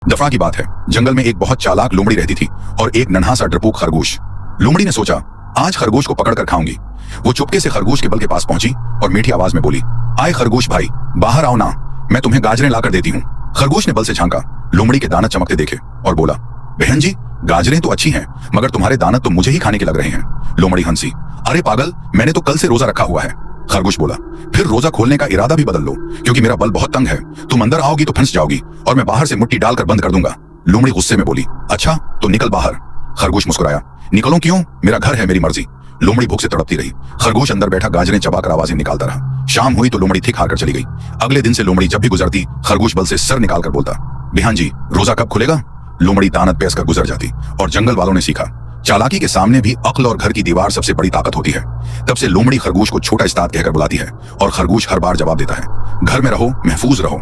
दफा की बात है, जंगल में एक बहुत चालाक लोमड़ी रहती थी और एक नन्हा सा डरपोक खरगोश। लोमड़ी ने सोचा, आज खरगोश को पकड़ कर खाऊंगी। वो चुपके से खरगोश के बल के पास पहुंची और मीठी आवाज में बोली, आए खरगोश भाई, बाहर आओ ना, मैं तुम्हें गाजरें लाकर देती हूँ। खरगोश ने बल से झांका, लोमड़ी के दांत चमकते देखे और बोला, बहन जी, गाजरें तो अच्छी हैं, मगर तुम्हारे दांत तो मुझे ही खाने के लग रहे हैं। लोमड़ी हंसी, अरे पागल, मैंने तो कल से रोजा रखा हुआ है। खरगोश बोला, फिर रोजा खोलने का इरादा भी बदल लो, क्योंकि मेरा बल बहुत तंग है। तुम अंदर आओगी तो फंस जाओगी और मैं बाहर से मुट्ठी डालकर बंद कर दूंगा। लोमड़ी गुस्से में बोली, अच्छा तो निकल बाहर। खरगोश मुस्कुराया, निकलूं क्यों, मेरा घर है, मेरी मर्जी। लोमड़ी भूख से तड़पती रही। खरगोश अंदर बैठा गाजरें चबाकर आवाजें निकालता रहा। शाम हुई तो लोमड़ी थिक हारकर चली गई। अगले दिन से लोमड़ी जब भी गुजरती, खरगोश बल से सर निकालकर बोलता, बिहान जी, रोजा कब खुलेगा। लोमड़ी दानत पेस कर गुजर जाती और जंगल वालों ने सीखा, चालाकी के सामने भी अक्ल और घर की दीवार सबसे बड़ी ताकत होती है। तब से लोमड़ी खरगोश को छोटा उस्ताद कहकर बुलाती है और खरगोश हर बार जवाब देता है, घर में रहो, महफूज रहो।